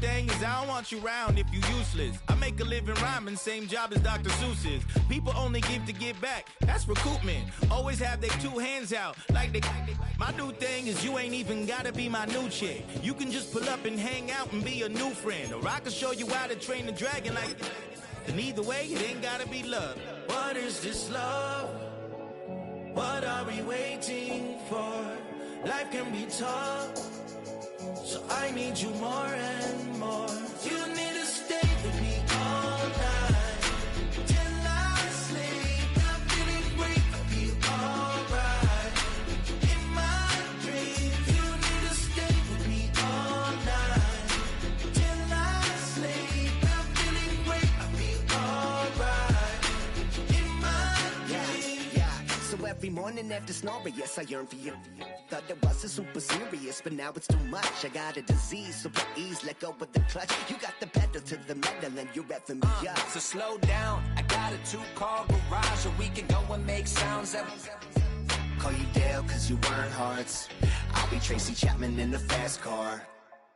thing is I don't want you around if you useless. I make a living rhyming, same job as Dr. Seuss's. People only give to give back, that's recoupment. Always have their two hands out, like they. My new thing is you ain't even gotta be my new chick. You can just pull up and hang out and be a new friend. Or I can show you how to train the dragon like. And either way, it ain't gotta be love. What is this love? What are we waiting for? Life can be tough, so I need you more and more. You need to stay with me all night till I sleep. I'm feeling great, I feel alright. In my dreams, you need to stay with me all night till I sleep. I'm feeling great, I feel alright. In my dreams. Yeah. So every morning after snoring, yes, I yearn for you. Thought it wasn't super serious, but now it's too much. I got a disease, so please let go of the clutch. You got the pedal to the metal and you're revving me up. So slow down, I got a 2-car garage where we can go and make sounds. Call you Dale cause you weren't hearts. I'll be Tracy Chapman in the fast car.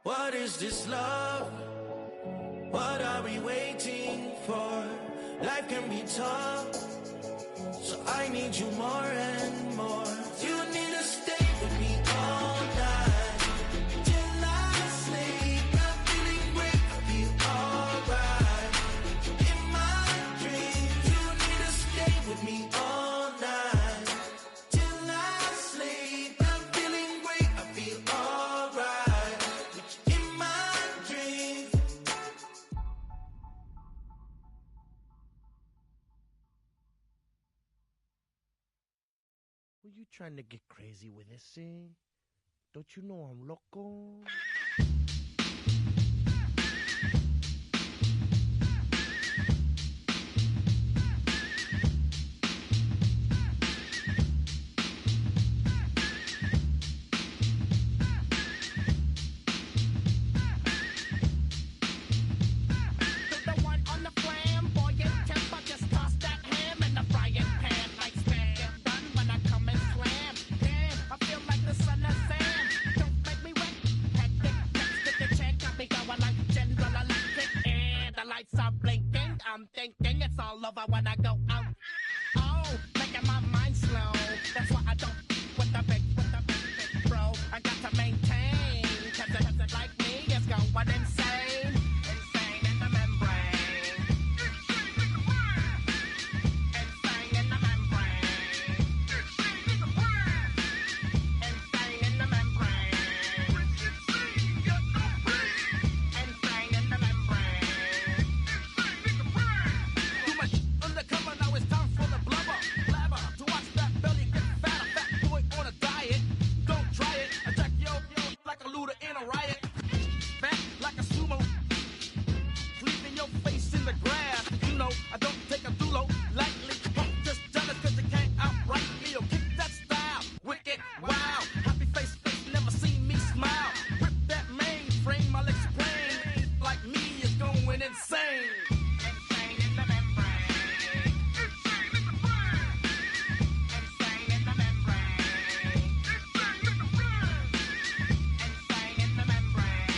What is this love? What are we waiting for? Life can be tough, so I need you more and more. You need to stay with me all night till I sleep. I'm feeling great, I feel alright. In my dreams, you need to stay with me all night till I sleep. I'm feeling great, I feel alright. In my dreams. Were you trying to get crazy with this thing? Don't you know I'm loco? I'm thinking it's all over when I go out. Oh, making my mind slow. That's why I don't with the big bro. I got to maintain. Cause it like me is going insane. Insane in the membrane. Insane in the membrane. Insane in the membrane. Insane in the membrane. Undercover, now it's time for the blabber. To watch that belly get fat, a fat boy on a diet. Don't try it. Attack yo like a looter in a riot. Fat like a sumo. Leaving your face in the grass. You know, I don't take a dulo lightly. Punk just jealous cause they can't outright me. Or kick that style. Wicked, wow. Happy face, never seen me smile. Rip that mainframe, I'll explain. Like me is going insane. Insane in the membrane. Insane in the membrane. Insane in the membrane.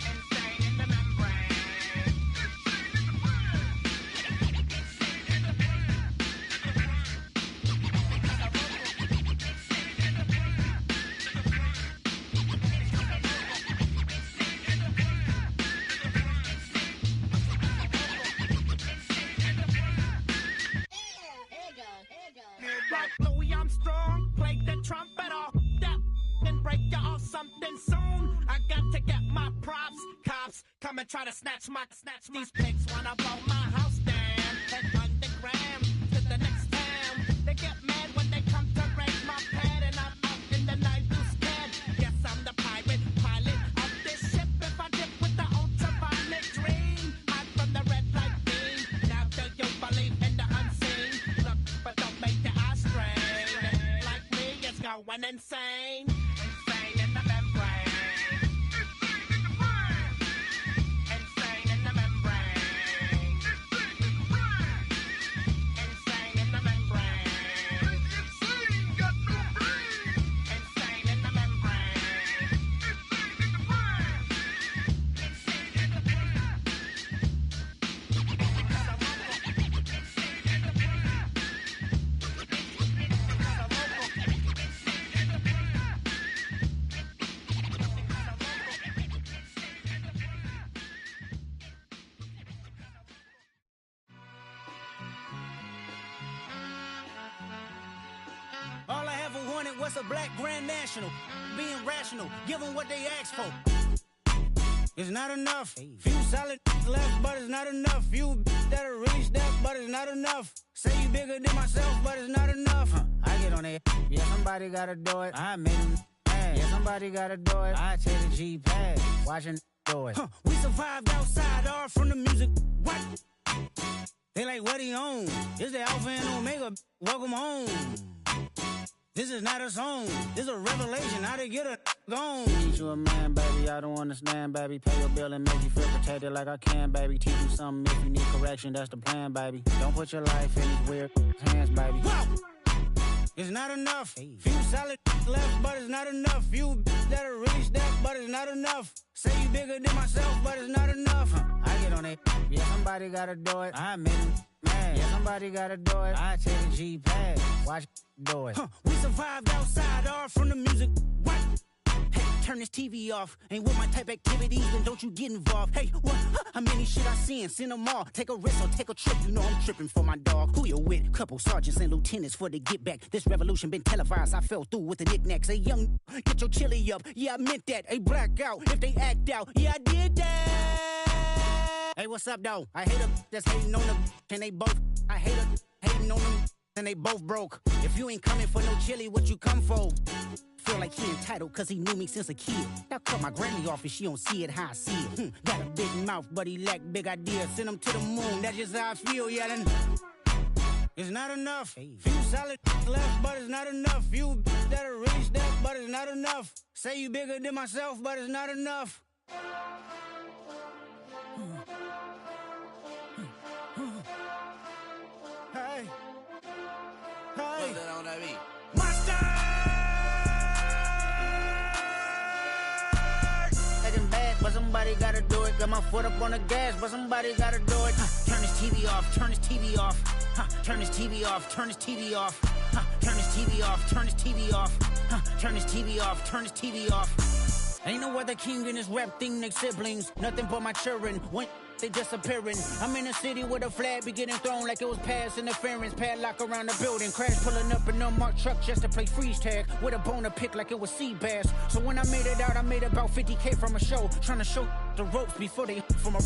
Insane in the membrane. Like Louis Armstrong, play the trumpet off that, then break you off something soon. I got to get my props. Cops come and try to snatch these pigs wanna blow my house down. Head underground to the next town. They get mad when they come to raid my pad, and I'm out in the night too scared. Guess I'm the pirate pilot of this ship. If I dip with the ultraviolet dream, hide from the red light beam. Now do you believe in the unseen? Look, but don't make your eyes strain. Like me, it's going insane. Insane in the membrane. Insane in the membrane. Insane in the membrane. Insane in the membrane. What's a black grand national? Being rational, give them what they ask for. It's not enough. Few solid left, but it's not enough. Few that'll really step, but it's not enough. Say you bigger than myself, but it's not enough. I get on it. Yeah, somebody gotta do it. I made him mad. Yeah, somebody gotta do it. I take the G-pad. Watching do it. We survived outside, all from the music. What? They like, what he on? This the Alpha and Omega. Welcome home. This is not a song. This is a revelation. How to get a gone. Teach you a man, baby. I don't understand, baby. Pay your bill and make you feel protected like I can, baby. Teach you something if you need correction. That's the plan, baby. Don't put your life in these weird hands, baby. Whoa! It's not enough. Few solid left, but it's not enough. Few that'll really step, but it's not enough. Say you bigger than myself, but it's not enough. I get on it. Yeah, somebody gotta do it. I made him mad. Yeah, somebody gotta do it. I take the G-pad. Watch do it. We survived outside, all from the music. What? Hey, turn this TV off. Ain't with my type activities, then don't you get involved. Hey, what? How many shit I seen? Send them all. Take a risk or take a trip. You know I'm tripping for my dog. Who you with? Couple sergeants and lieutenants for the get back. This revolution been televised. I fell through with the knickknacks. Hey, young, get your chili up. Yeah, I meant that. Hey, black out if they act out. Yeah, I did that. Hey, what's up, though? I hate them that's hating on them. And they both, I hate them hating on them. And they both broke. If you ain't coming for no chili, what you come for? Feel like he entitled cause he knew me since a kid. Now cut my granny off if she don't see it how I see it. Got a big mouth, but he lack big ideas. Send him to the moon, that's just how I feel, yelling. It's not enough. Few solid left, but it's not enough. Few that'll really step, but it's not enough. Say you bigger than myself, but it's not enough. Hey. Hey. Monster! Acting bad, but somebody gotta do it. Got my foot up on the gas, but somebody gotta do it. Turn this TV off, turn this TV off. Turn this TV off, turn this TV off. Turn this TV off, turn this TV off. Turn this TV off, turn this TV off. Ain't no other king in this rap thing like siblings. Nothing but my children. When they disappearing. I'm in a city where the flag be getting thrown like it was pass interference. Padlock around the building. Crash pulling up an unmarked truck just to play freeze tag. With a bone to pick like it was sea bass. So when I made it out, I made about 50K from a show. Trying to show the ropes before they from a...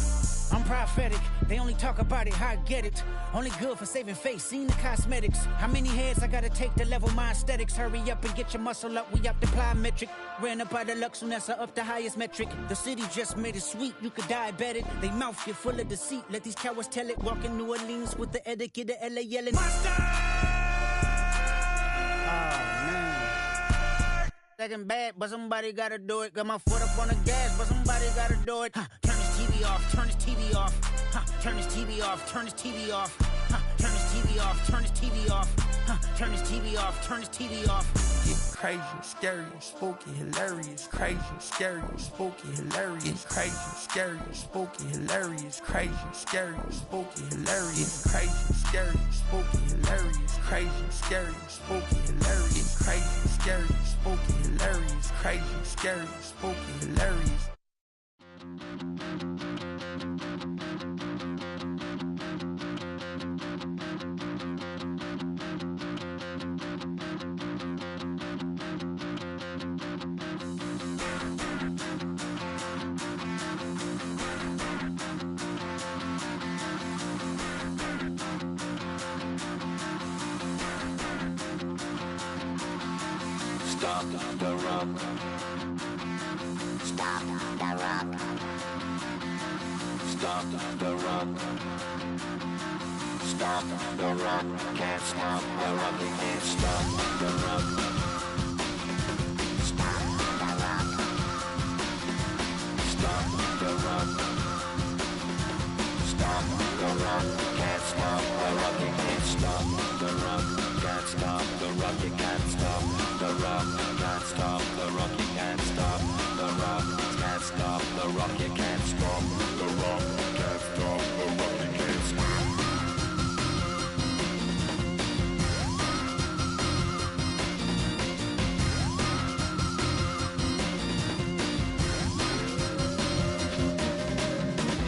I'm prophetic. They only talk about it, how I get it. Only good for saving face, seen the cosmetics. How many heads I gotta take to level my aesthetics? Hurry up and get your muscle up, we up the plyometric. Ran up out of Lux, and that's up the highest metric. The city just made it sweet, you could diabetic. They mouth get full of deceit, let these cowards tell it. Walk in New Orleans with the etiquette of LA yelling. Monster! Oh, man. Second bad, but somebody gotta do it. Got my foot up on the gas, but somebody gotta do it. Turn this TV off, turn this TV off. Turn this TV off, turn this TV off. Turn this TV off, turn this TV off. Turn this TV off, turn this TV off. It's crazy, scary, spooky, hilarious. Crazy, scary, spooky, hilarious. Crazy, scary, spooky, hilarious. Crazy, scary, spooky, hilarious. Crazy, scary, spooky, hilarious. Crazy, scary, spooky, hilarious. Crazy, scary, spooky, hilarious. Crazy, scary, spooky, hilarious. Stop the rock. Stop the rock. Stop the rock. Stop the rock. Can't stop the rock. You can't stop the rock. Stop the rock. Stop the rock. Stop the rock. Can't stop the rock. You can't stop the rock. Can't stop the rock. You can't stop the rock. Can't stop the rock. You can't stop the rock. Can't stop the rock. You can't stop the rock. Can't stop the rock. You can't stop.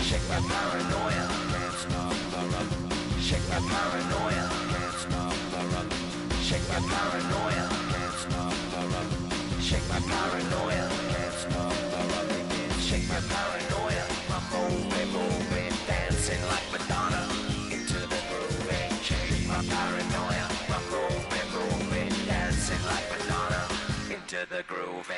Shake my paranoia. Can't stop the rock. Shake my paranoia. Can't stop the rock. Shake my paranoia. Can't stop the rock. Shake my paranoia, can't stop the rock. Shake my paranoia, I'm moving, dancing like Madonna into the groove. Shake my paranoia, I'm moving, dancing like Madonna into the groove.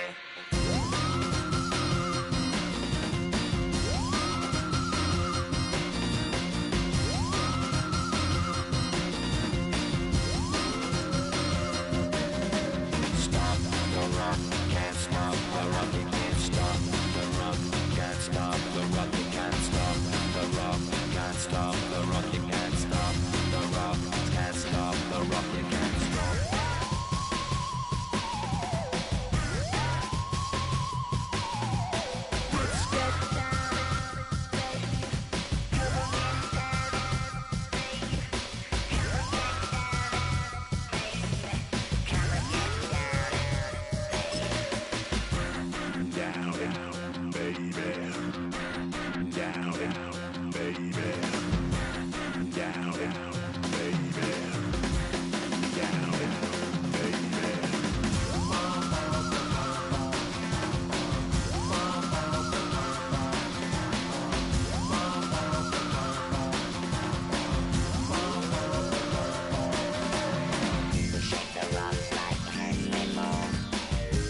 Can't stop the rock, you can't stop the rock, can't stop the rock, you can't stop the rock, can't stop the rock, you can't stop the rock, can't stop the rock, you can't stop. Let's get down, baby. Come on, down, baby. Come on, down, baby. Down, baby. Down, baby. Down, baby. Shake the rock like Henry Moore.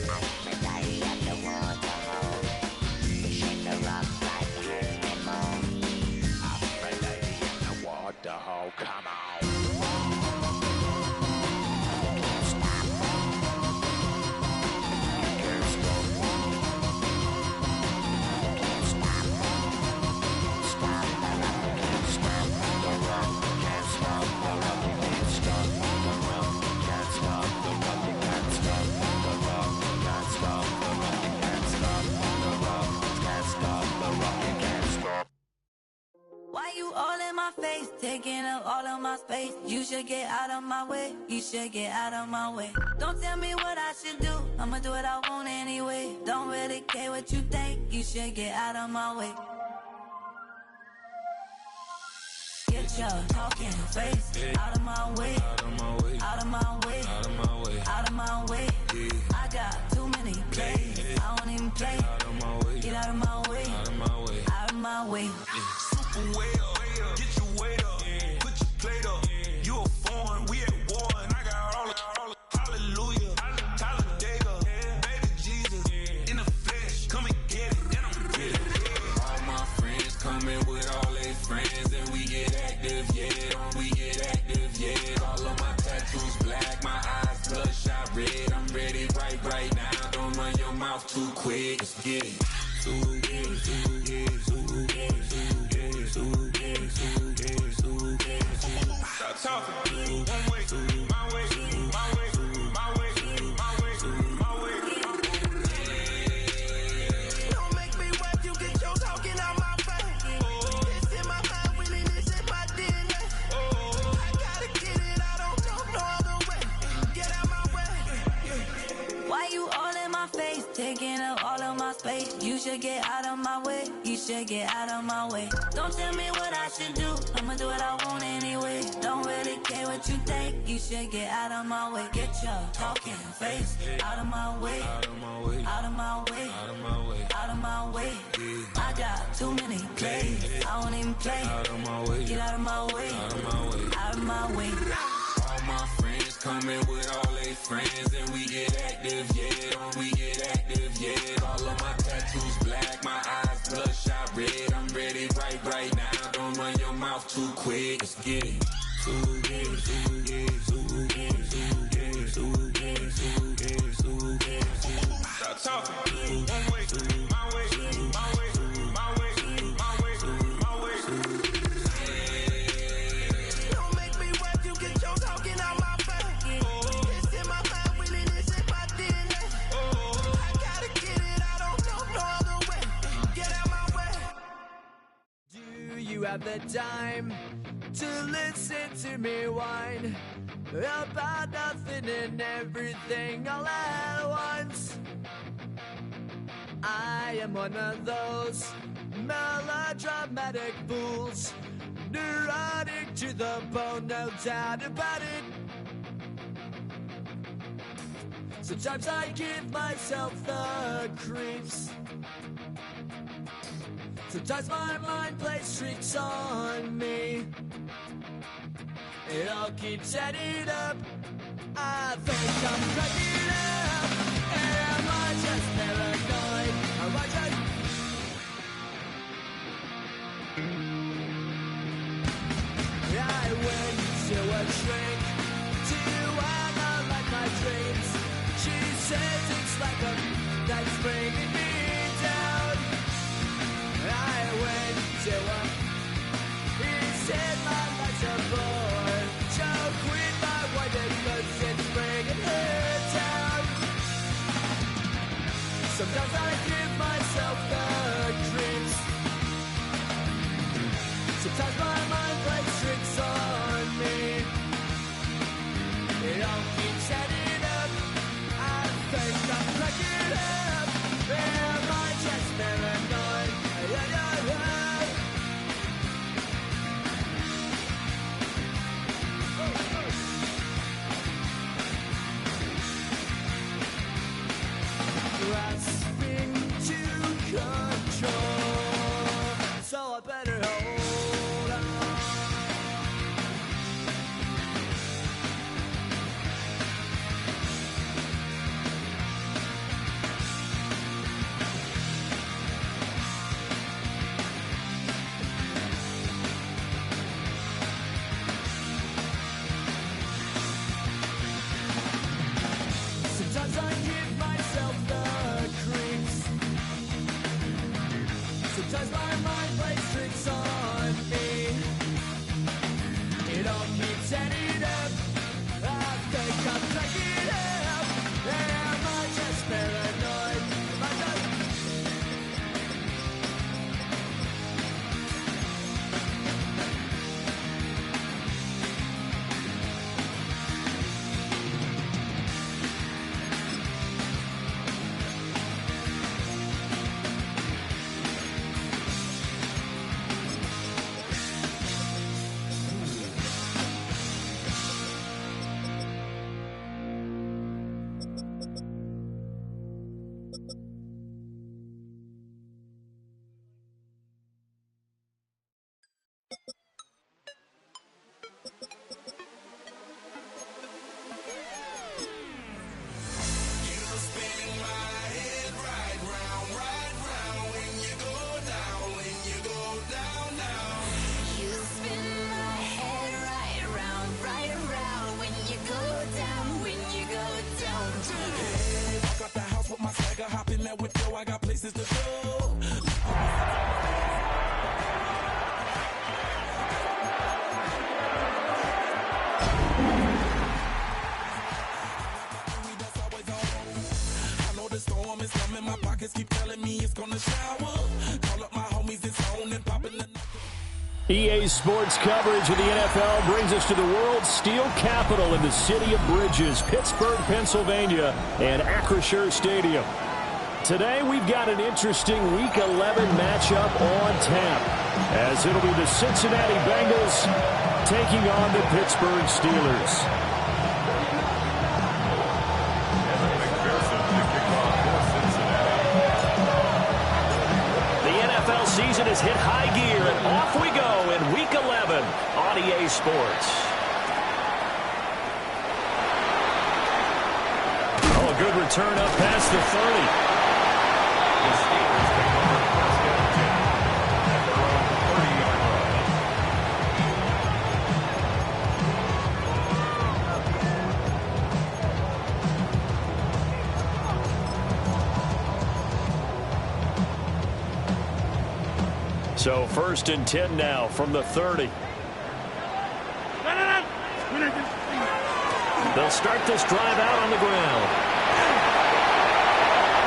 Aphrodite at the waterhole. Shake the rock like Henry Moore. Aphrodite at the waterhole. Come on. You can't stop. You can't stop. You can't stop. Stop the rock. You can't stop the rock. You can't stop the rock. You can't stop the rock. You can't stop the rock. You can't stop the rock. You can't stop the rock. You can't stop the rock. You can't stop the rock. You can't stop. Why you all in my face, taking up all of my space? You should get out of my way, you should get out of my way. Don't tell me what I should do, I'ma do what I want anyway. Don't really care what you think, you should get out of my way. Get your talking face out of my way, out of my way, out of my way, out of my way, out of my way. I got too many plays, I don't even play. Out of my way, get out of my way, out of my way, out of my way. Super well, get your weight up, put your plate up. You a foreign, we at war, and I got all the hallelujah, Talladega, baby Jesus, in the flesh, come and get it, and I'm get it. All my friends coming with all their friends, and we get active, yeah, we get active, yeah. All of my tattoos black, my eyes bloodshot red. I'm ready right now. Don't run your mouth too quick. Let's get it. Stop talking. One way, my way, my way, my way, my way, my way. Don't make me wet. You get your talking out my face. It's in my mind, really, this in my DNA. I gotta get it. I don't know no other way. Get out my way. Why you all in my face, taking up all of my space? You should get out of my way, you should get out of my way. Don't tell me what I should do, I'ma do what I want anyway. Don't really care what you think, you should get out of my way. Get your talking face out of my way, out of my way, out of my way, out of my way, out of my way. I got too many plays, I don't even play. Out of my way, get out of my way, out of my way, out of my way. All my friends coming with all their friends, and we get active, yeah, we get active, yeah. All of my tattoos black, my eyes bloodshot red. I'm ready right now. Don't run your mouth too quick. Let's get it. Stop talking. One way, my way, my way, my way, my way, my way. Don't make me wet. You get your talking out my face. It's in my mind, really, this in my DNA. I gotta get it. I don't know no other way. Get out my way. Do you have the time to listen to me whine about nothing and everything all at once? I am one of those melodramatic fools, neurotic to the bone, no doubt about it. Sometimes I give myself the creeps. Sometimes my mind plays tricks on me. It all keeps adding up. I think I'm cracking up. Am I just paranoid? Am I just... I went to a shrink to analyze my dreams. She says it's like a that's bringing me down. I went to a... He said my life's a bore. So quit my wife because it's bringing her down. Sometimes I give myself the creeps. Sometimes my mind plays tricks on me. It all keeps adding up. I think I'm cracking up. Am I just paranoid? Grasping to control, so I better hold on. Sometimes I give myself the creeps. Sometimes my mind plays tricks on me. It all keeps adding up. I think I'm cracking up. Am I just paranoid? Am I just... You spin my head right round, right around. When you go down, when you go down. Walk out the house with my swagger, hop in that window, I got places to go. I know the storm is coming, my pockets keep telling me it's gonna shower. Call up my homies, it's on and popping the... EA Sports coverage of the NFL brings us to the world's steel capital in the city of Bridges, Pittsburgh, Pennsylvania, and Acrisure Stadium. Today, we've got an interesting Week 11 matchup on tap, as it'll be the Cincinnati Bengals taking on the Pittsburgh Steelers. The NFL season has hit high gear, and off we go in Week 11 on EA Sports. Oh, a good return up past the 30. The Steelers take over Prescott 10 at their own 30-yard line. So 1st and 10 now from the 30. They'll start this drive out on the ground.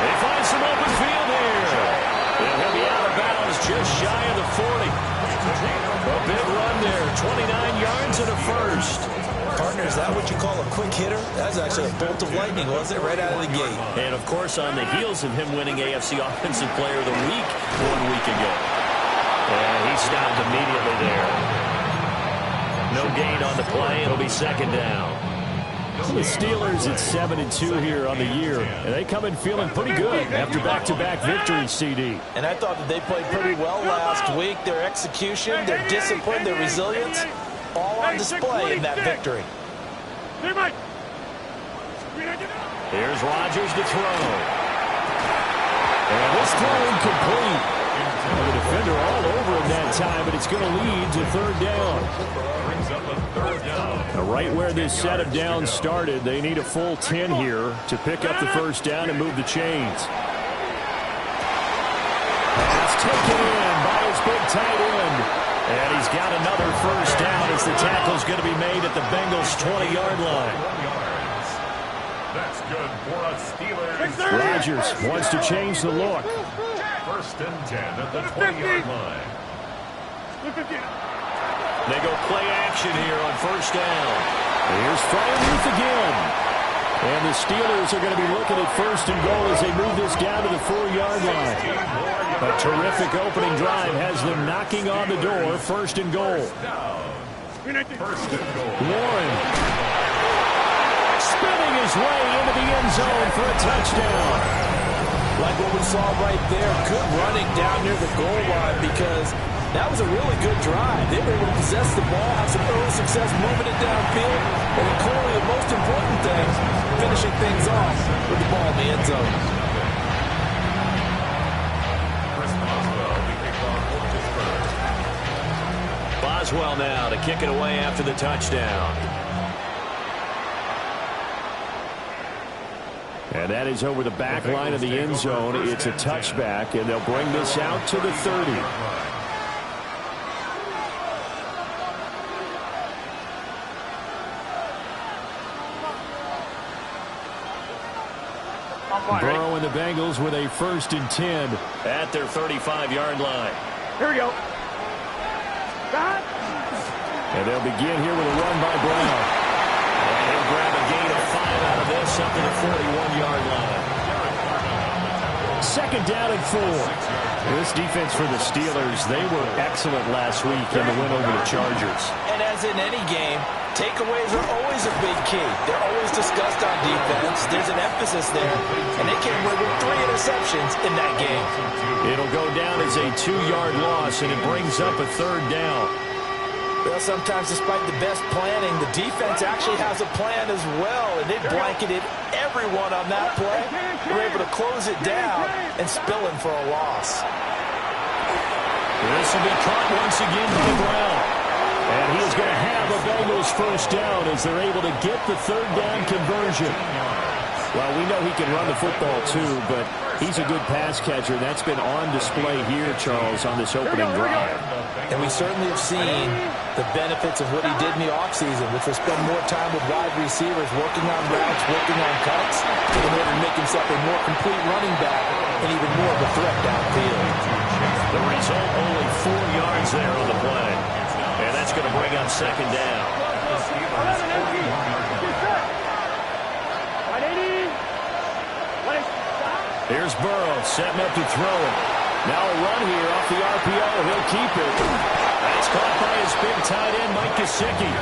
They find some open field here. And he'll be out of bounds just shy of the 40. A big run there, 29 yards and a first. Partner, is that what you call a quick hitter? That's actually a bolt of lightning, wasn't it? Right out of the gate. And, of course, on the heels of him winning AFC Offensive Player of the Week 1 week ago. And he stopped immediately there. No gain on the play. It'll be 2nd down. The Steelers at 7-2 here on the year, and they come in feeling pretty good after back-to-back victories, CD. And I thought that they played pretty well last week. Their execution, their discipline, their resilience, all on display in that victory. Here's Rodgers to throw. And this throw incomplete. Well, the defender all over him that time, but it's going to lead to third down. Now, right where this set of downs started, they need a full 10 here to pick up the first down and move the chains. Pass taken in by his big tight end. And he's got another first down as the tackle's going to be made at the Bengals' 20-yard line. That's good for us Steelers. Rodgers wants to change the look. First and 10 at the 20-yard line. They go play action here on first down. Here's Freiermuth again. And the Steelers are going to be looking at first and goal as they move this down to the 4-yard line. A terrific opening drive has them knocking on the door. First and goal. Warren spinning his way into the end zone for a touchdown. Like what we saw right there, good running down near the goal line because that was a really good drive. They were able to possess the ball, have some early success moving it downfield, and then clearly the most important thing, finishing things off with the ball in the end zone. Boswell now to kick it away after the touchdown. And that is over the back line of the end zone. It's a touchback, and they'll bring this out to the 30. Burrow and the Bengals with a first and 10 at their 35-yard line. Here we go. And they'll begin here with a run by Brown. And he'll grab a gain of 5 out of this up to the 41-yard line. Second down and 4. This defense for the Steelers, they were excellent last week in the win over the Chargers. And as in any game, takeaways are always a big key. They're always discussed on defense. There's an emphasis there, and they came away with 3 interceptions in that game. It'll go down as a 2-yard loss, and it brings up a third down. Well, sometimes despite the best planning, the defense actually has a plan as well, and they blanketed everyone on that play. They were able to close it down and spill in for a loss. This will be caught once again by Brown. And he is going to have a Bengals first down as they're able to get the third down conversion. Well, we know he can run the football too, but he's a good pass catcher. That's been on display here, Charles, on this opening drive. And we certainly have seen the benefits of what he did in the offseason, which was spend more time with wide receivers, working on routes, working on cuts, in order to make himself a more complete running back and even more of a threat downfield. The result, only 4 yards there on the play. And that's going to bring up second down. Here's Burrow setting up to throw it. Now a run here off the RPO. He'll keep it. That's caught by his big tight end, Mike Gesicki.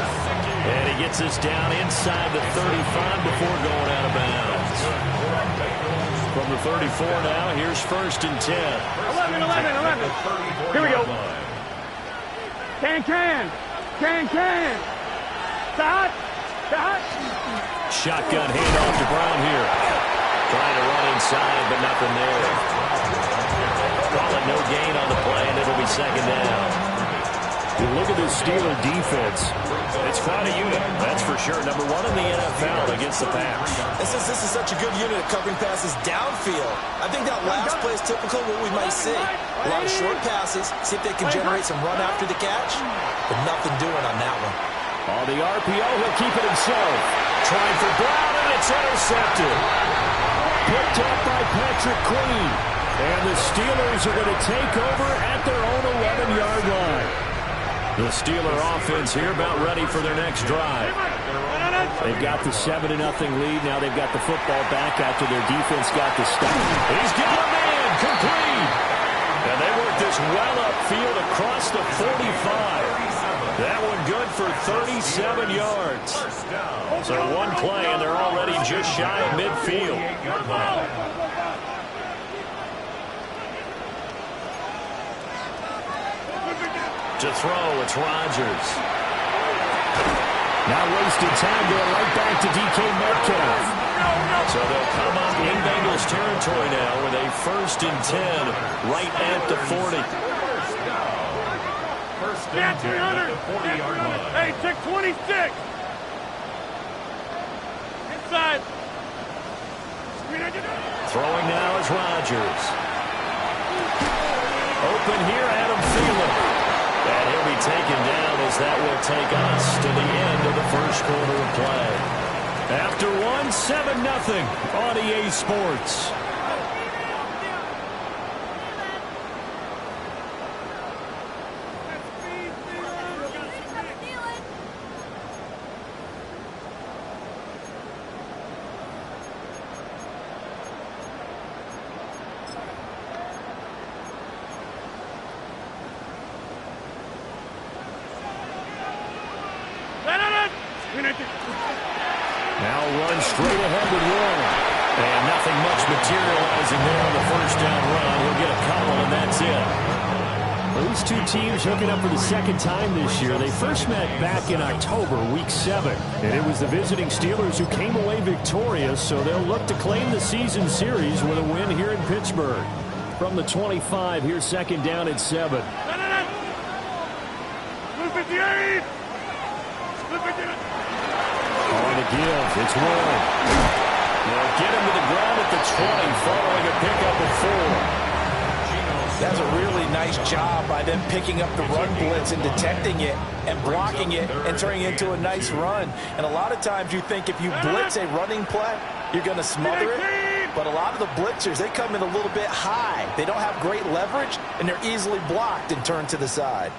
And he gets this down inside the 35 before going out of bounds. From the 34 now, here's first and 10. 11. Here we go. Can. Stop. Shotgun handoff to Brown here. Trying to run inside, but nothing there. Call it no gain on the play, and it'll be second down. You look at this Steeler defense. It's quite a unit, that's for sure. Number 1 in the NFL against the pass. This is such a good unit of covering passes downfield. I think that last play is typical of what we might see. A lot of short passes, see if they can generate some run after the catch, but nothing doing on that one. On the RPO, he'll keep it himself. Trying for Brown, and it's intercepted. Picked up by Patrick Queen. And the Steelers are going to take over at their own 11-yard line. The Steeler offense here about ready for their next drive. They've got the 7-0 lead. Now they've got the football back after their defense got the stop. He's got a man complete. And they work this well upfield across the 45. That one good for 37 yards. So one play, and they're already just shy of midfield. To throw, it's Rodgers. Now wasted time going right back to DK Metcalf. So they'll come up in Bengals territory now with a 1st and 10 right at the 40. First and 10 at the 40-yard line. Hey, check 26. Inside. Throwing now is Rodgers. Open here, Adam Thielen. And he'll be taken down as that will take us to the end of the first quarter of play. After 7-0 on EA Sports. Now run straight ahead with Warren. And nothing much materializing there on the first down run. He'll get a couple, and that's it. Well, these two teams hooking up for the second time this year. They first met back in October, Week 7. And it was the visiting Steelers who came away victorious, so they'll look to claim the season series with a win here in Pittsburgh. From the 25, here's second down at 7. On the give, it's Warren. They'll get him to the ground at the 20 following a pickup of 4. That's a really nice job by them picking up the run blitz and detecting it and blocking it and turning it into a nice run. And a lot of times you think if you blitz a running play, you're going to smother it. But a lot of the blitzers, they come in a little bit high. They don't have great leverage, and they're easily blocked and turned to the side.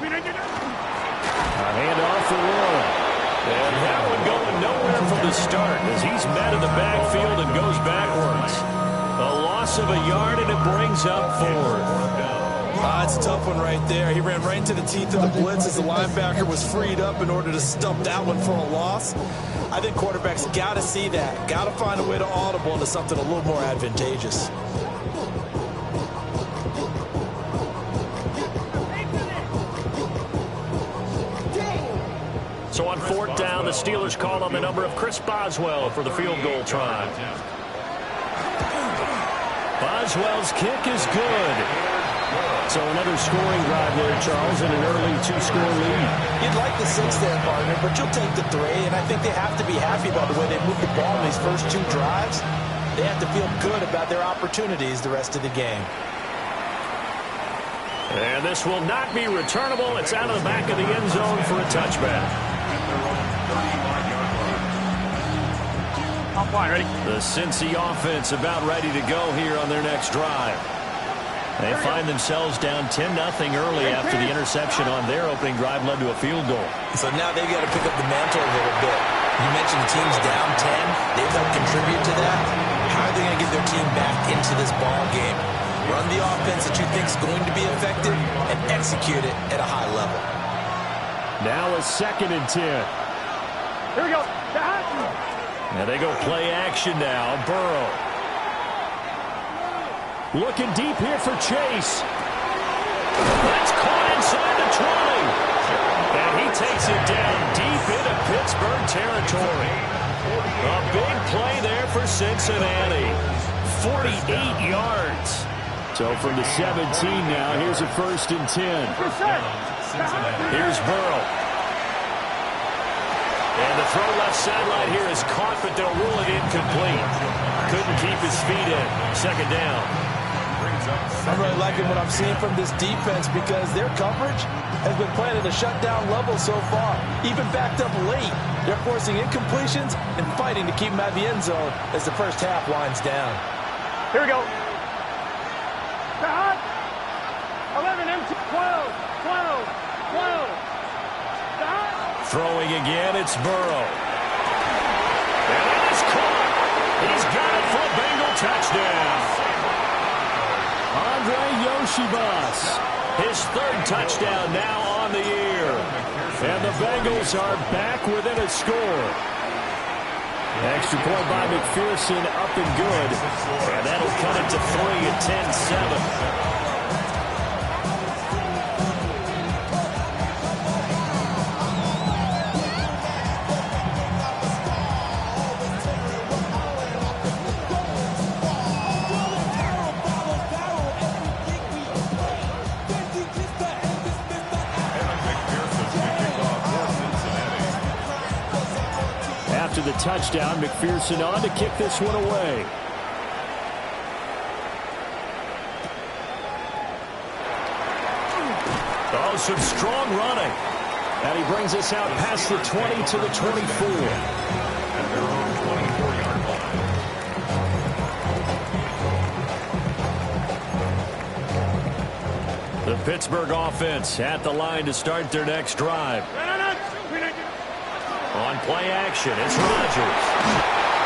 A handoff for Warren. And that one going nowhere from the start as he's met in the backfield and goes backwards. A loss of a yard, and it brings up 4th. It's a tough one right there. He ran right into the teeth of the blitz as the linebacker was freed up in order to stump that one for a loss. I think quarterbacks got to see that. Got to find a way to audible into something a little more advantageous. So on 4th down, the Steelers call on the number of Chris Boswell for the field goal try. Boswell's kick is good. So another scoring drive there, Charles, and an early 2-score lead. You'd like the 6 there, partner, but you'll take the 3, and I think they have to be happy about the way they moved the ball in these first 2 drives. They have to feel good about their opportunities the rest of the game. And this will not be returnable. It's out of the back of the end zone for a touchback. Ready? The Cincy offense about ready to go here on their next drive. They find themselves down 10-0 early after the interception on their opening drive led to a field goal. So now they've got to pick up the mantle a little bit. You mentioned the team's down 10. They've helped contribute to that. How are they going to get their team back into this ball game? Run the offense that you think is going to be effective and execute it at a high level. Now a 2nd and 10. Here we go. Now they go play action now. Burrow. Looking deep here for Chase. That's caught inside the 20. And he takes it down deep into Pittsburgh territory. A big play there for Cincinnati. 48 yards. So from the 17 now, here's a 1st and 10. Here's Burrow. And the throw left sideline here is caught, but they'll rule it incomplete. Couldn't keep his feet in. 2nd down. I'm really liking what I'm seeing from this defense because their coverage has been playing at a shutdown level so far. Even backed up late, they're forcing incompletions and fighting to keep them out of the end zone as the first half winds down. Here we go. 11, empty, 12. Throwing again, it's Burrow. And it is caught. He's got it for a Bengal touchdown. Andre Yoshibas, his third touchdown now on the year. And the Bengals are back within a score. Extra point by McPherson, up and good. And that'll cut it to 3 at 10-7. After the touchdown, McPherson on to kick this one away. Oh, some strong running. And he brings us out past the 20 to the 24. At their own 24-yard line. The Pittsburgh offense at the line to start their next drive. On play action, it's Rodgers.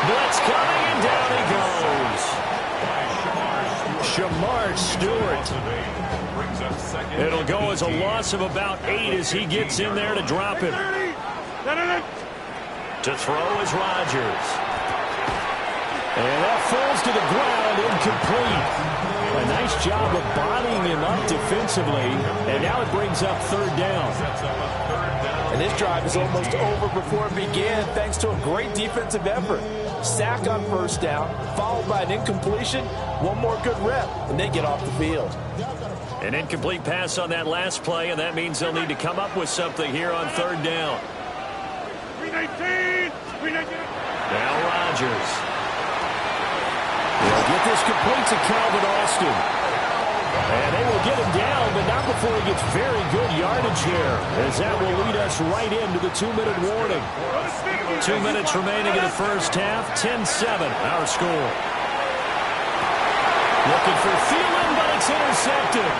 Blitz coming, and down he goes. Shamar Stewart. It'll go as a loss of about 8 as he gets in there to drop him. To throw is Rodgers. And that falls to the ground, incomplete. A nice job of bodying him up defensively, and now it brings up third down. And this drive is almost over before it began, thanks to a great defensive effort. Sack on first down, followed by an incompletion, one more good rep, and they get off the field. An incomplete pass on that last play, and that means they'll need to come up with something here on third down. Now Rodgers. They'll get this complete to Calvin Austin. And they will get him down, but not before he gets very good yardage here, as that will lead us right into the 2-minute warning. 2 minutes remaining in the first half, 10-7 our score. Looking for Thielen, but it's intercepted.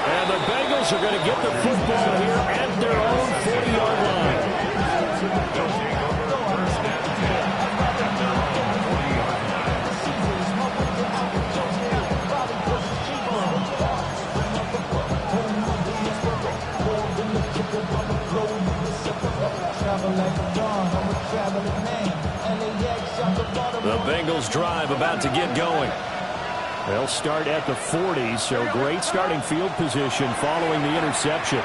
And the Bengals are going to get the football here at their own 40-yard line. The Bengals drive about to get going. They'll start at the 40, so great starting field position following the interception.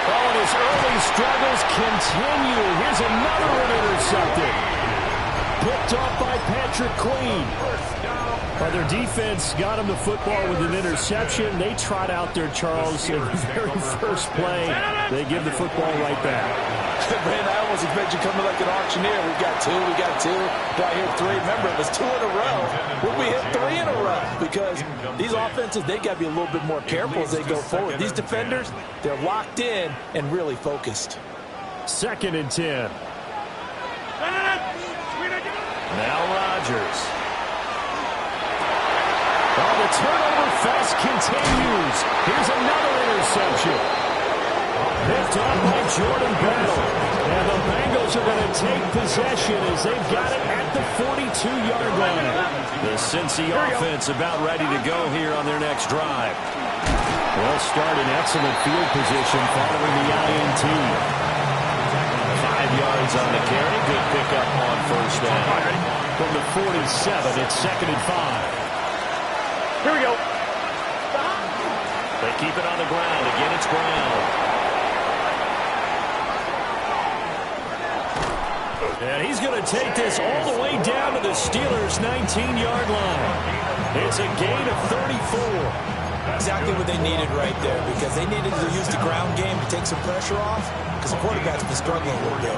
Oh, and his early struggles continue. Here's another one intercepted. Picked off by Patrick Queen. Well, their defense got him the football with an interception. They trot out there, Charles, in the very first play. They give the football right back. Man, I almost expect you coming like an auctioneer. We got two. Do I hear 3? Remember, it was 2 in a row. Will we hit 3 in a row? Because these offenses, they got to be a little bit more careful as they go forward. These defenders, they're locked in and really focused. 2nd and 10. Now Rodgers. Oh, the turnover fest continues. Here's another interception. Picked up by Jordan Bell. And the Bengals are going to take possession as they've got it at the 42-yard line. The Cincy offense about ready to go here on their next drive. They'll start in excellent field position following the INT. 5 yards on the carry. Good pickup on first down. From the 47, it's 2nd and 5. Here we go. They keep it on the ground. Again, it's Brown. And he's going to take this all the way down to the Steelers' 19-yard line. It's a gain of 34. Exactly what they needed right there, because they needed to use the ground game to take some pressure off, because the quarterback's been struggling a little bit.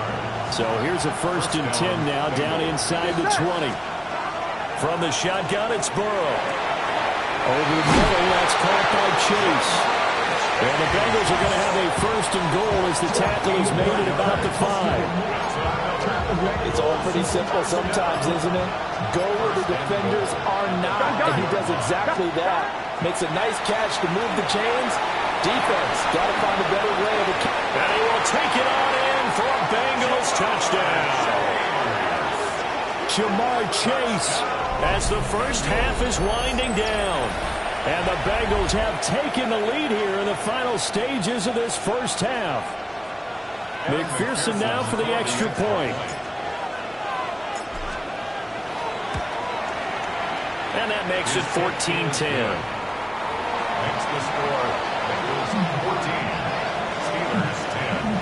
So here's a 1st and 10 now, down inside the 20. From the shotgun, it's Burrow. Over the middle, that's caught by Chase. And the Bengals are going to have a 1st and goal as the tackle is made at about the 5. It's all pretty simple sometimes, isn't it? Go where the defenders are not, and he does exactly that. Makes a nice catch to move the chains. Defense, got to find a better way of it. And he will take it on in for a Bengals touchdown. Jamar Chase as the first half is winding down. And the Bengals have taken the lead here in the final stages of this first half. McPherson now for the extra point. And that makes it 14-10. Makes the score Bengals 14, Steelers 10.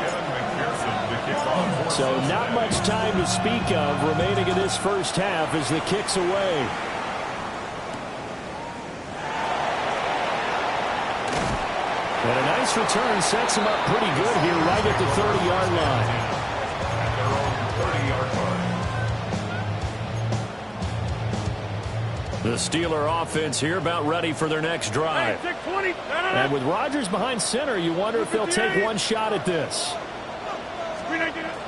Kevin McPherson to kick off. So not much time to speak of remaining in this first half as the kick's away. And a nice return sets him up pretty good here right at the 30-yard line. At their own 30-yard line. The Steeler offense here about ready for their next drive. And with Rodgers behind center, you wonder if they'll take one shot at this.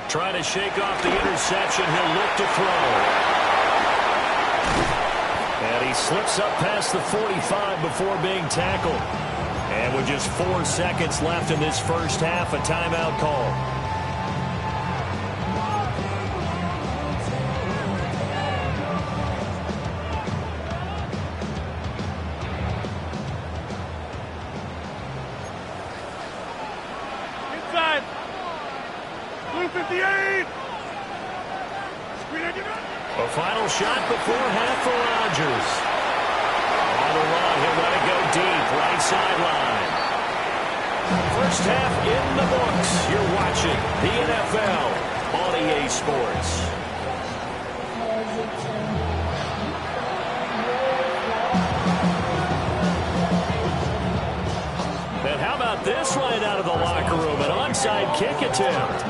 Trying to shake off the interception, he'll look to throw. And he slips up past the 45 before being tackled. And with just 4 seconds left in this first half, a timeout call. Inside. Blue 58. A final shot before half for Rodgers. On the run, he'll let it go deep, right sideline. First half in the books. You're watching the NFL on EA Sports. And how about this right out of the locker room? An onside kick attempt.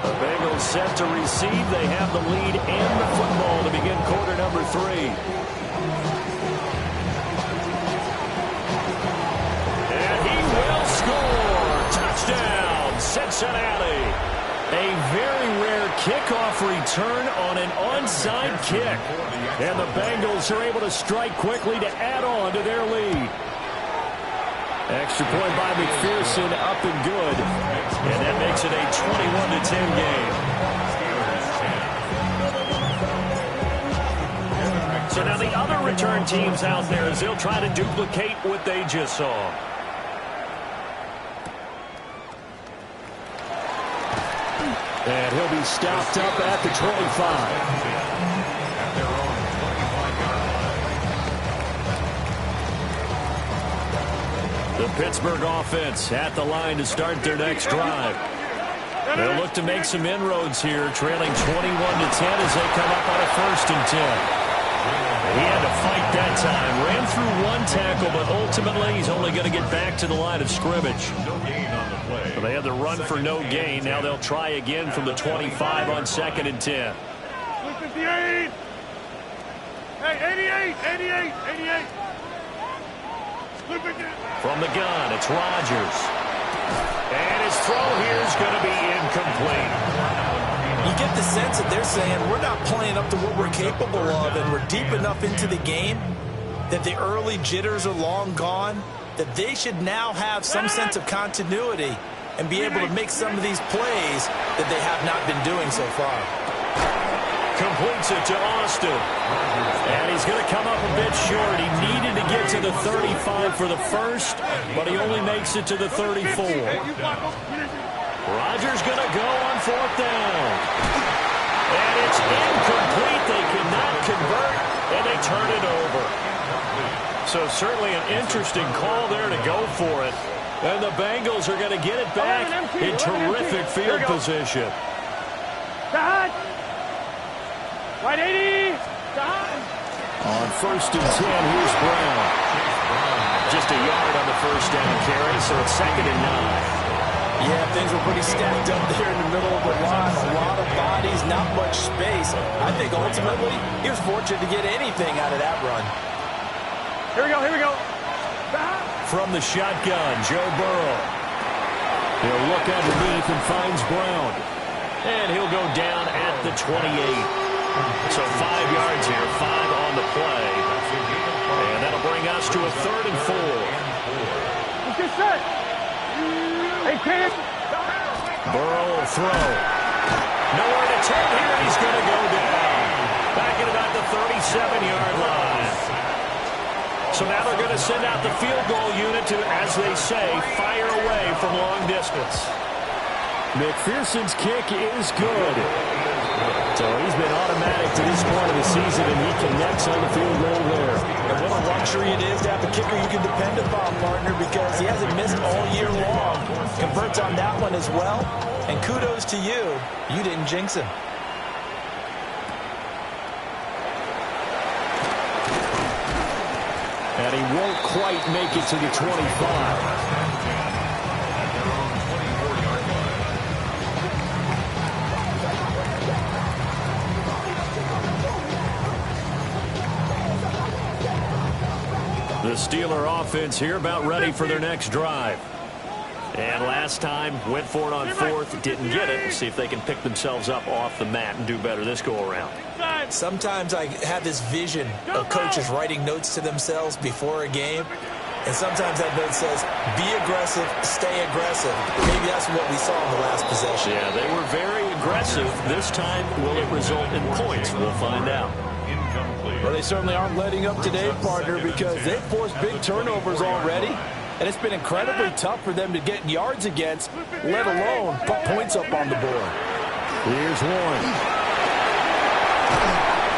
The Bengals set to receive. They have the lead and the football to begin quarter number 3. Touchdown, Cincinnati. A very rare kickoff return on an onside kick. And the Bengals are able to strike quickly to add on to their lead. Extra point by McPherson, up and good. And that makes it a 21-10 game. So now the other return teams out there as they'll try to duplicate what they just saw. And he'll be stopped up at the 25. At their own 25-yard line. The Pittsburgh offense at the line to start their next drive. They'll look to make some inroads here, trailing 21-10 as they come up on a 1st and 10. He had to fight that time. Ran through one tackle, but ultimately he's only going to get back to the line of scrimmage. No gain on the play. So they had the run for no gain. Now they'll try again from the 25 on 2nd and 10. 58. Hey, 88. From the gun, it's Rodgers. And his throw here is going to be incomplete. You get the sense that they're saying we're not playing up to what we're capable of, and we're deep enough into the game that the early jitters are long gone, that they should now have some sense of continuity and be able to make some of these plays that they have not been doing so far. Completes it to Austin. And he's going to come up a bit short. He needed to get to the 35 for the first, but he only makes it to the 34. Rodgers going to go on 4th down. And it's incomplete. They cannot convert, and they turn it over. So certainly an interesting call there to go for it. And the Bengals are going to get it back in terrific field position. Right 80. On 1st and 10, here's Brown. Just a yard on the 1st down carry, so it's 2nd and 9. Yeah, things were pretty stacked up there in the middle of the line. A lot of bodies, not much space. I think ultimately he was fortunate to get anything out of that run. Here we go. From the shotgun, Joe Burrow. He'll look underneath and finds Brown. And he'll go down at the 28. So 5 yards here, 5 on the play. And that'll bring us to a 3rd and 4. Let's get set. Burrow will throw. Nowhere to turn here, and he's going to go down. Back at about the 37-yard line. So now they're going to send out the field goal unit to, as they say, fire away from long distance. McPherson's kick is good. So he's been automatic to this point of the season, and he connects on the field goal there. And what a luxury it is to have a kicker you can depend upon, partner, because he hasn't missed all year long. Converts on that one as well. And kudos to you. You didn't jinx him. And he won't quite make it to the 25. The Steeler offense here about ready for their next drive. And last time, went for it on fourth, didn't get it. We'll see if they can pick themselves up off the mat and do better this go-around. Sometimes I have this vision of coaches writing notes to themselves before a game. And sometimes that note says, be aggressive, stay aggressive. Maybe that's what we saw in the last possession. Yeah, they were very aggressive. This time, will it result in points? We'll find out. Well, they certainly aren't letting up today, partner, because they've forced big turnovers already. And it's been incredibly tough for them to get yards against, let alone put points up on the board. Here's one.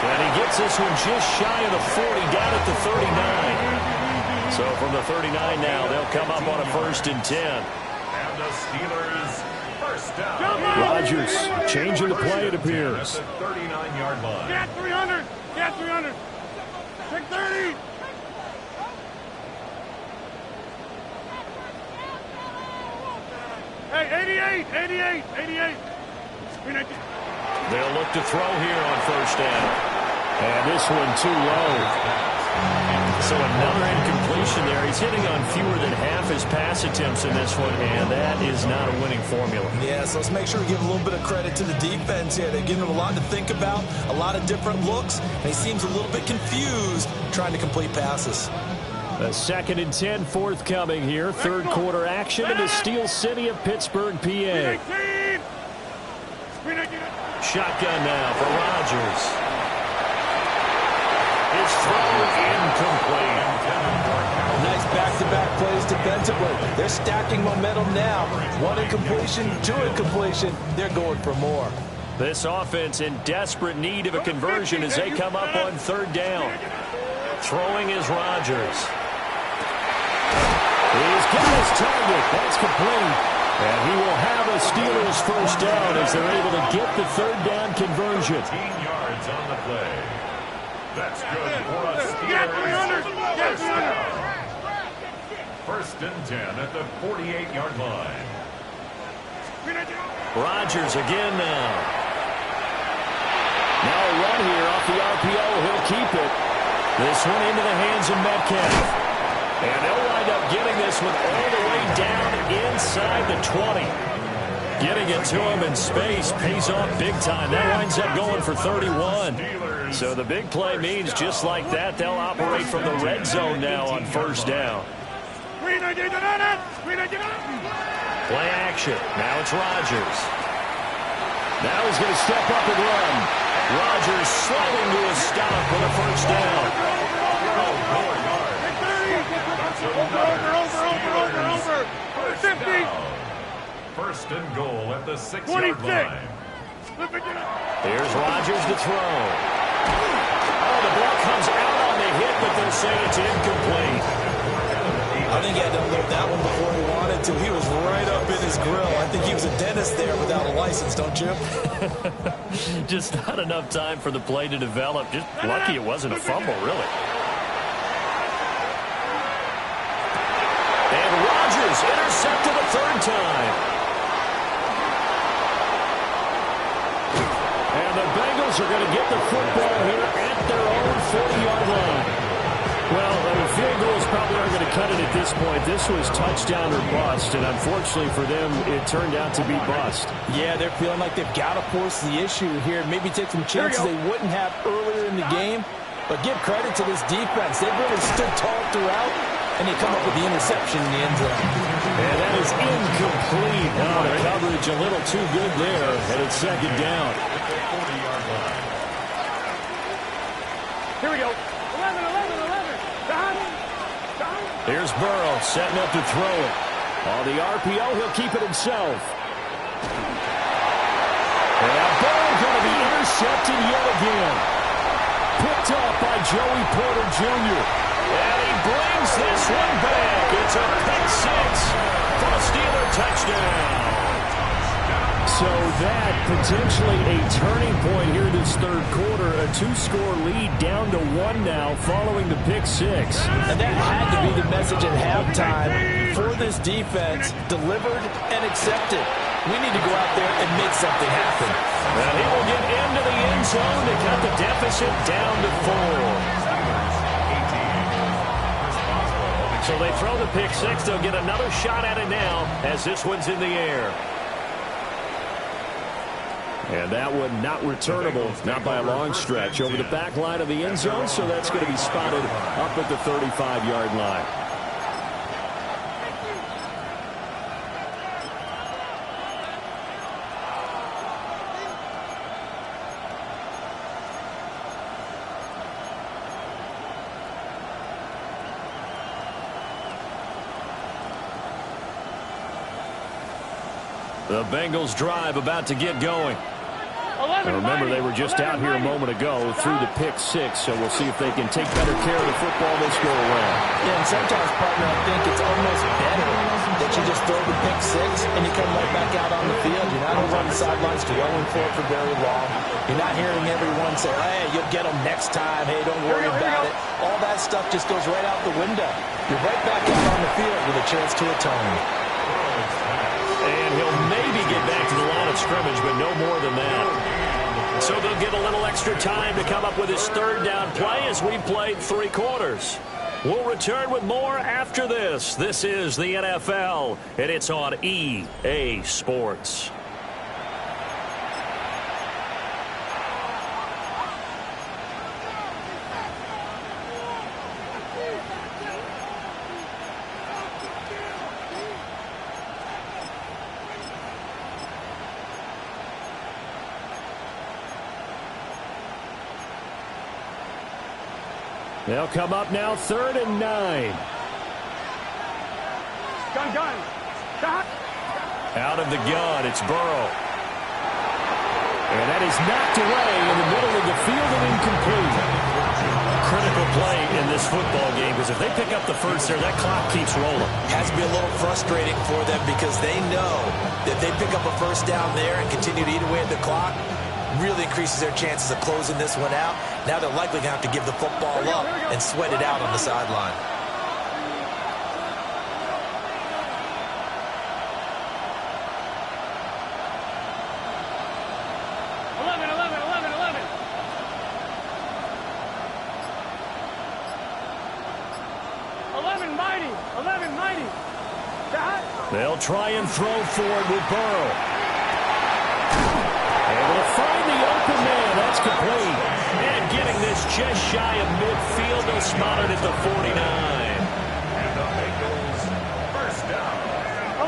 And he gets this one just shy of the 40, down at the 39. So from the 39 now, they'll come up on a 1st and 10. And the Steelers first down. Rodgers changing the play, it appears. At the 39-yard line. Get 300. Get 300. Take 30. Hey, 88. They'll look to throw here on 1st down. And this one too low. So another incompletion there. He's hitting on fewer than half his pass attempts in this one, and that is not a winning formula. Yeah, so let's make sure we give a little bit of credit to the defense here. They're giving him a lot to think about, a lot of different looks, and he seems a little bit confused trying to complete passes. A 2nd and 10 forthcoming here. 3rd quarter action in the Steel City of Pittsburgh, PA. Shotgun now for Rodgers. His throw incomplete. Nice back-to-back plays defensively. They're stacking momentum now. 1 incompletion, 2 incompletion. They're going for more. This offense in desperate need of a conversion as they come up on 3rd down. Throwing is Rodgers. He's got his target. That's complete. And he will have a Steelers 1st down as they're able to get the 3rd down conversion. 15 yards on the play. That's good for a Steelers first down. 1st and 10 at the 48-yard line. Rodgers again now. Now a run here off the RPO. He'll keep it. This one into the hands of Metcalf. And they'll wind up getting this one all the way down inside the 20. Getting it to him in space pays off big time. That winds up going for 31. So the big play means just like that, they'll operate from the red zone now on 1st down. Play action. Now it's Rodgers. Now he's going to step up and run. Rodgers sliding to a stop with a 1st down. Over. 50. 1st and goal at the 6-yard line. Here's Rodgers to throw. Oh, the ball comes out on the hit, but they'll say it's incomplete. I think he had to unload that one before he wanted to. He was right up in his grill. I think he was a dentist there without a license, don't you? Just not enough time for the play to develop. Just lucky it wasn't a fumble, really. And Rodgers intercepted a 3rd time. And the Bengals are going to get the football here at their own 40-yard line. Well, field goals probably aren't going to cut it at this point. This was touchdown or bust, and unfortunately for them, it turned out to be bust. Yeah, they're feeling like they've got to force the issue here. Maybe take some chances they wouldn't have earlier in the game. But give credit to this defense. They've really stood tall throughout, and you come up with the interception in the end zone. And that is incomplete. Now the coverage a little too good there, and it's second down. Here we go. 11. Here's Burrow setting up to throw it. On the RPO, he'll keep it himself. And Burrow going to be intercepted yet again. Picked up by Joey Porter Jr. And he brings this one back. It's a pick six for a Steeler touchdown. So that potentially a turning point here this third quarter. A two-score lead down to 1 now following the pick six. And that had to be the message at halftime for this defense. Delivered and accepted. We need to go out there and make something happen. And he will get into the end zone to cut the deficit down to 4. So they throw the pick six. They'll get another shot at it now as this one's in the air. And that one not returnable, not by a long stretch, over the back line of the end zone, so that's going to be spotted up at the 35-yard line. The Bengals drive about to get going. Remember, they were just out here a moment ago through the pick six, so we'll see if they can take better care of the football this go around. Yeah, and sometimes, partner, I think it's almost better that you just throw the pick six and you come right back out on the field. You're not over on the sidelines dwelling for it for very long. You're not hearing everyone say, hey, you'll get them next time. Hey, don't worry about it. All that stuff just goes right out the window. You're right back out on the field with a chance to atone. And he'll maybe get back to the line of scrimmage, but no more than that. So they'll get a little extra time to come up with his third down play as we played 3 quarters. We'll return with more after this. This is the NFL, and it's on EA Sports. They'll come up now 3rd and 9. Gun. Shot. Out of the gun, it's Burrow. And that is knocked away in the middle of the field and incomplete. Critical play in this football game, because if they pick up the first there, that clock keeps rolling. Has to be a little frustrating for them because they know that they pick up a first down there and continue to eat away at the clock. Really increases their chances of closing this one out. Now they're likely going to have to give the football up and sweat it out on the sideline. Mighty. They'll try and throw forward with Burrow. Able to find the open man. That's complete. And getting this just shy of midfield. They'll spot it at the 49. And the Bengals first down.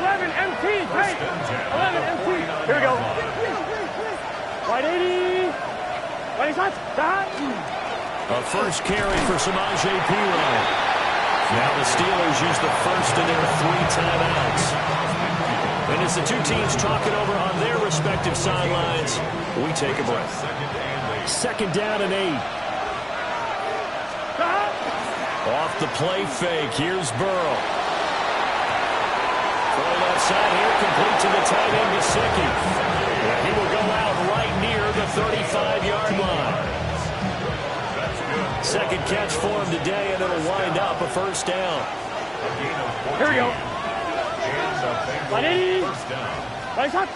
11 MT. Great. 11 MT. Here we go. Wide 80. Wide shots. A first carry for Samaje Perine. Now the Steelers use the first of their 3 timeouts. And as the two teams talk it over on their respective sidelines, we take a break. 2nd down and 8. Off the play fake. Here's Burrow. Throw left side here, complete to the tight end, Gesicki. And he will go out right near the 35-yard line. Second catch for him today, and it'll wind up a first down. Here we go. 180. Right shot.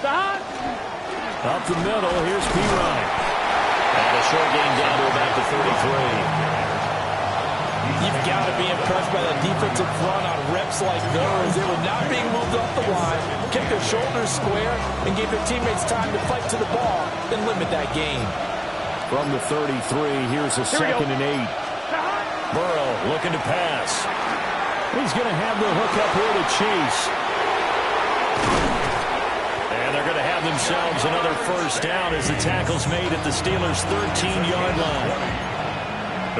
Stop. Up the middle, here's Perine. And a short gain down to about the 33. You've got to be impressed by that defensive front on reps like those. They were not being moved off the line, kept their shoulders square, and gave their teammates time to fight to the ball and limit that gain. From the 33, here's a 2nd and 8. Burrow looking to pass. He's going to have the hook up here to Chase. And they're going to have themselves another first down as the tackle's made at the Steelers' 13-yard line.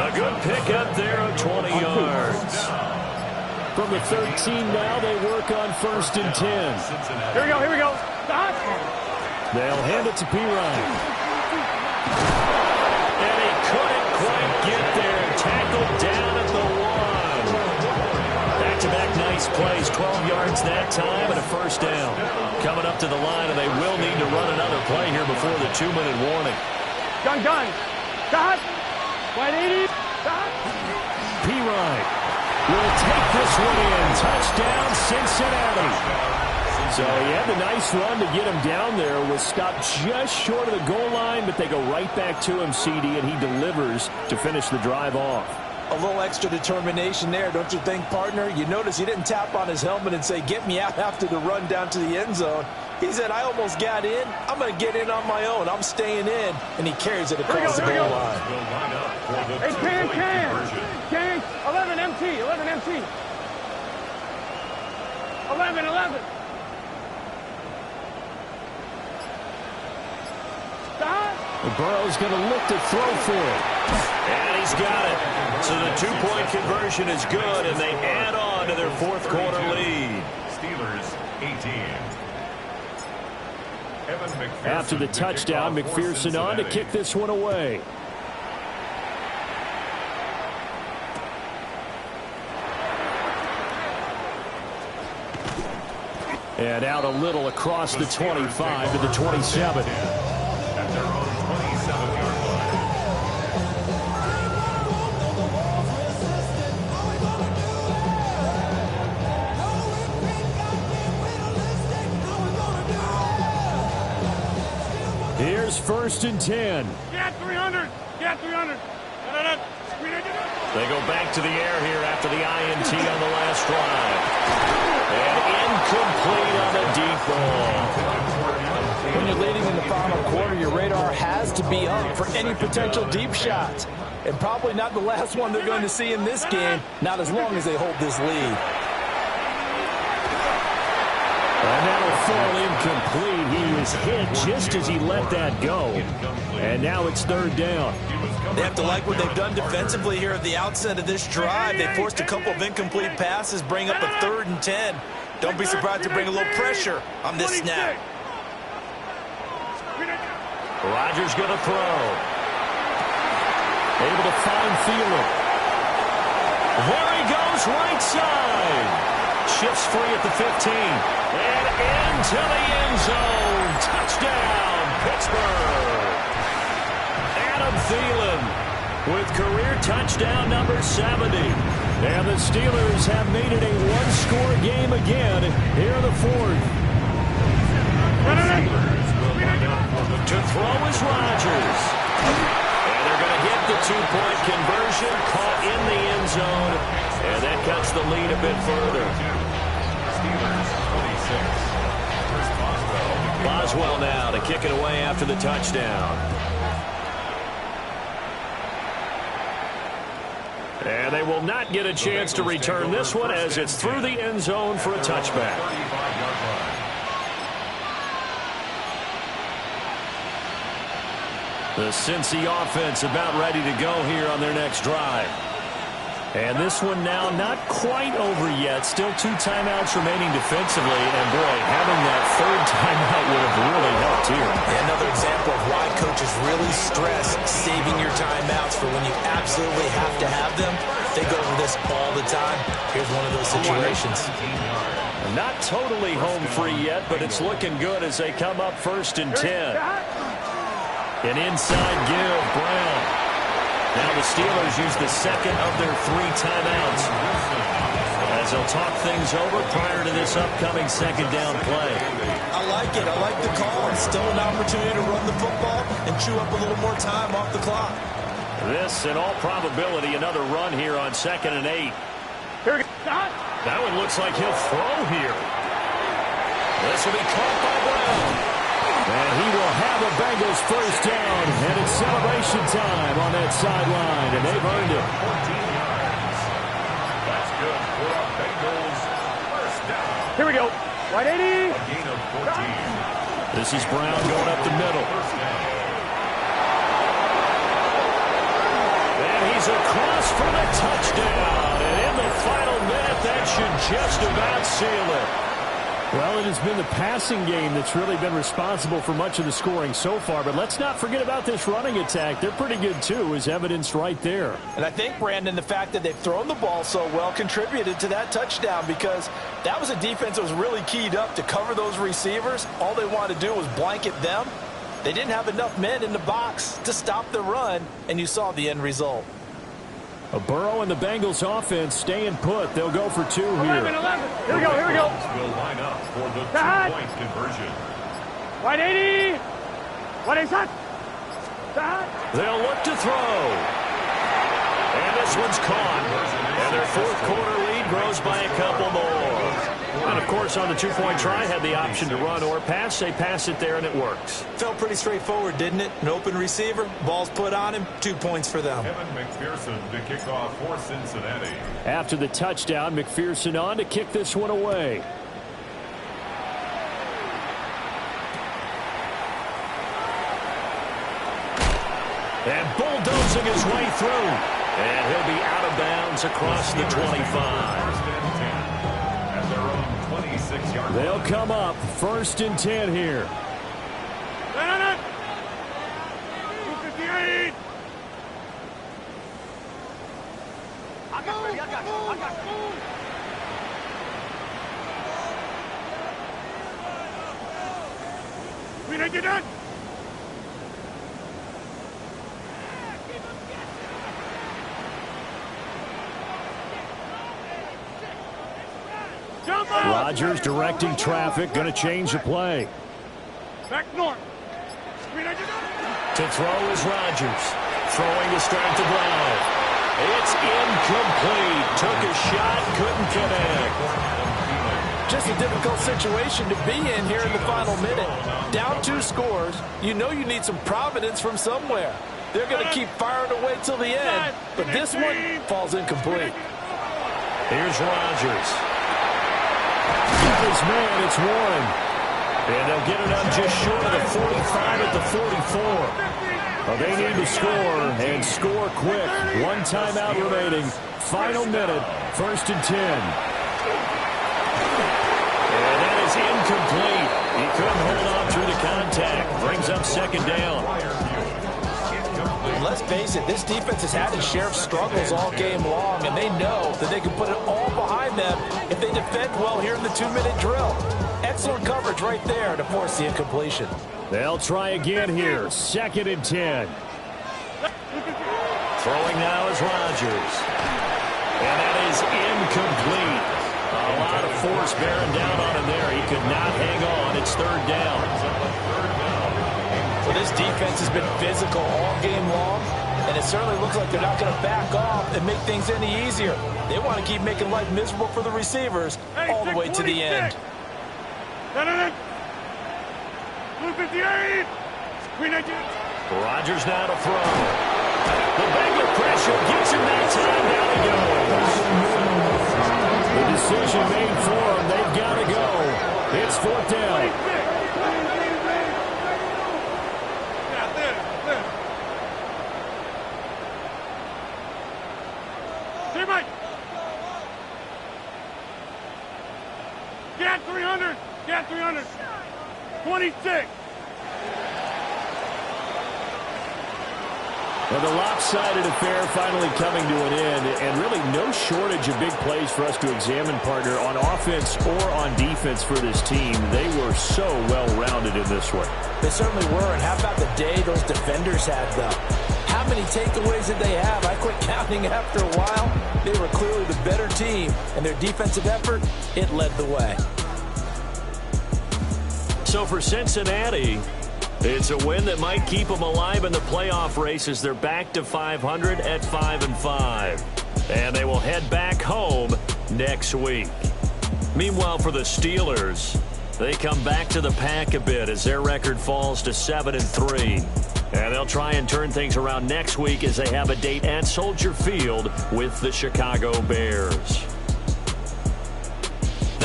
A good pickup there of 20 yards. From the 13 now, they work on 1st and 10. Here we go. Stop. They'll hand it to Pirine. And he couldn't quite get there. Tackled down at the 1. Back-to-back nice plays. 12 yards that time and a first down. Coming up to the line, and they will need to run another play here before the 2-minute warning. Gun. Stop. 180. Stop. Pirine will take this one in. Touchdown, Cincinnati. So he had the nice run to get him down there. Was stopped just short of the goal line, but they go right back to him, CD, and he delivers to finish the drive off. A little extra determination there, don't you think, partner? You notice he didn't tap on his helmet and say, get me out after the run down to the end zone. He said, I almost got in. I'm going to get in on my own. I'm staying in. And he carries it across the goal line. Hey, Can. 11 MT. 11. Burrow's going to look to throw for it. And he's got it. So the 2-point conversion is good, and they add on to their fourth quarter lead. Steelers 18. After the touchdown, McPherson on to kick this one away. And out a little across the 25 to the 27. At their own 27-yard line. Here's 1st and 10. Get 300. They go back to the air here after the INT on the last drive. And incomplete on the deep ball. When you're leading in the final quarter, your radar has to be up for any potential deep shots. And probably not the last one they're going to see in this game, not as long as they hold this lead. And that'll fall incomplete. He was hit just as he let that go. And now it's 3rd down. They have to like what they've done defensively here at the outset of this drive. They forced a couple of incomplete passes, bring up a 3rd and 10. Don't be surprised to bring a little pressure on this snap. Rodgers going to throw. Able to find Thielen. There he goes, right side. Shifts free at the 15. And into the end zone. Touchdown, Pittsburgh. Adam Thielen with career touchdown number 70. And the Steelers have made it a one-score game again here in the 4th. To throw is Rodgers. And they're going to get the 2-point conversion, caught in the end zone. And that cuts the lead a bit further. Boswell now to kick it away after the touchdown. And they will not get a chance to return this one as it's through the end zone for a touchback. The Cincy offense about ready to go here on their next drive. And this one now not quite over yet. Still 2 timeouts remaining defensively. And, boy, having that 3rd timeout would have really helped here. Yeah, another example of why coaches really stress saving your timeouts for when you absolutely have to have them. They go over this all the time. Here's one of those situations. Not totally home free yet, but it's looking good as they come up 1st and 10. An inside give, Brown. Now the Steelers use the 2nd of their 3 timeouts as they'll talk things over prior to this upcoming 2nd down play. I like it. I like the call. It's still an opportunity to run the football and chew up a little more time off the clock. This, in all probability, another run here on 2nd and 8. That one looks like he'll throw here. This will be caught by Brown. And he will have a Bengals first down. And it's celebration time on that sideline. And they've earned it. Here we go. Wide 80. A gain of 14. This is Brown going up the middle. And he's across for the touchdown. And in the final minute, that should just about seal it. Well, it has been the passing game that's really been responsible for much of the scoring so far. But let's not forget about this running attack. They're pretty good, too, as evidenced right there. And I think, Brandon, the fact that they've thrown the ball so well contributed to that touchdown, because that was a defense that was really keyed up to cover those receivers. All they wanted to do was blanket them. They didn't have enough men in the box to stop the run, and you saw the end result. Burrow and the Bengals offense staying put. They'll go for 2 here. 11. Here we go. Here we go. Will line up for the 2-point conversion. Wide 80. Wide 80. They'll look to throw. And this one's caught. And their fourth quarter lead grows by a couple more. And, of course, on the 2-point try, had the option to run or pass. They pass it there, and it works. Felt pretty straightforward, didn't it? An open receiver, ball's put on him, 2 points for them. Kevin McPherson to kick off for Cincinnati. After the touchdown, McPherson on to kick this one away. And bulldozing his way through. And he'll be out of bounds across the 25. They'll come up 1st and 10 here. 258. I got you. We need you done. Rodgers directing traffic, going to change the play. Back north. To throw is Rodgers. Throwing to start the drive. It's incomplete. Took a shot, couldn't connect. Just a difficult situation to be in here in the final minute. Down 2 scores. You know you need some providence from somewhere. They're going to keep firing away till the end. But this one falls incomplete. Here's Rodgers. Got his man, it's Warren. And they'll get it up just short of the 45 at the 44. Well, they need to score, and score quick. 1 timeout remaining. Final minute, 1st and 10. And that is incomplete. He couldn't hold on through the contact. Brings up 2nd down. Let's face it, this defense has had its share of struggles all game long, and they know that they can put it all behind them if they defend well here in the 2-minute drill. Excellent coverage right there to force the incompletion. They'll try again here. 2nd and 10. Throwing now is Rodgers. And that is incomplete. A lot of force bearing down on him there. He could not hang on. It's 3rd down. Well, this defense has been physical all game long, and it certainly looks like they're not going to back off and make things any easier. They want to keep making life miserable for the receivers all the way to the end. 258. Rodgers now to throw. The Bengal pressure gets him that time. Down he goes. The decision made for him. They've got to go. It's 4th down. Get 300. Get 300. 26. Well, the lopsided affair finally coming to an end, and really no shortage of big plays for us to examine, partner, on offense or on defense for this team. They were so well-rounded in this one. They certainly were, and how about the day those defenders had, though? How many takeaways did they have? I quit counting after a while. They were clearly the better team, and their defensive effort, it led the way. So for Cincinnati, it's a win that might keep them alive in the playoff race as they're back to 500 at 5-5. And they will head back home next week. Meanwhile, for the Steelers, they come back to the pack a bit as their record falls to 7-3. And they'll try and turn things around next week as they have a date at Soldier Field with the Chicago Bears.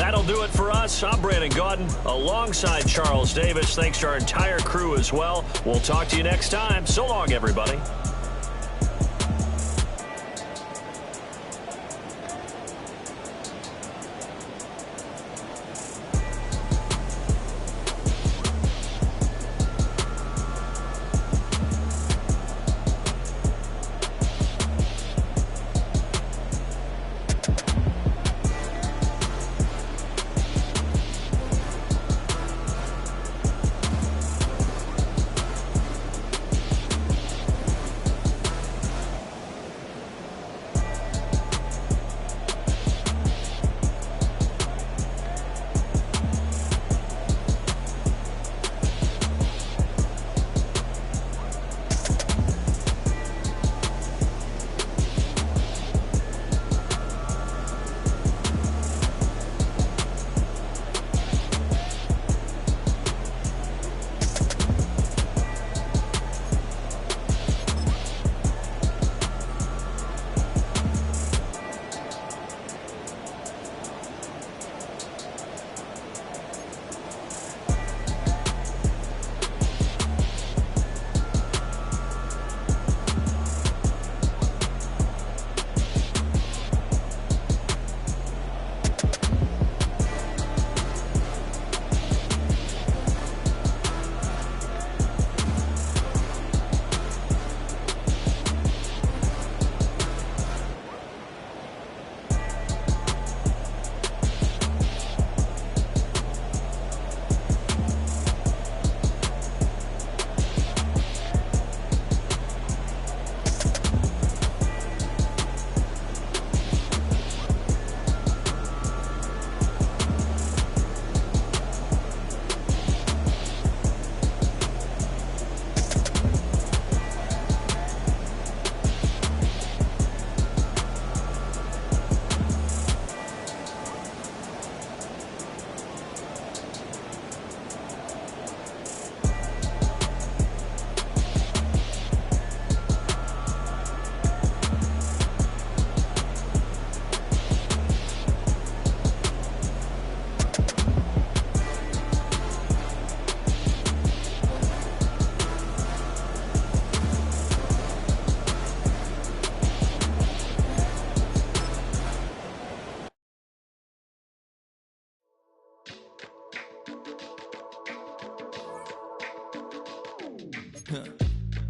That'll do it for us. I'm Brandon Gaudin alongside Charles Davis. Thanks to our entire crew as well. We'll talk to you next time. So long, everybody.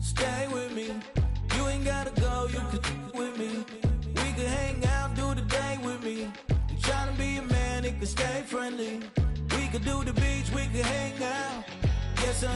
Stay with me. You ain't gotta go, you can with me. We can hang out, do the day with me. I'm trying to be a man, it can stay friendly. We could do the beach, we can hang out. Yes,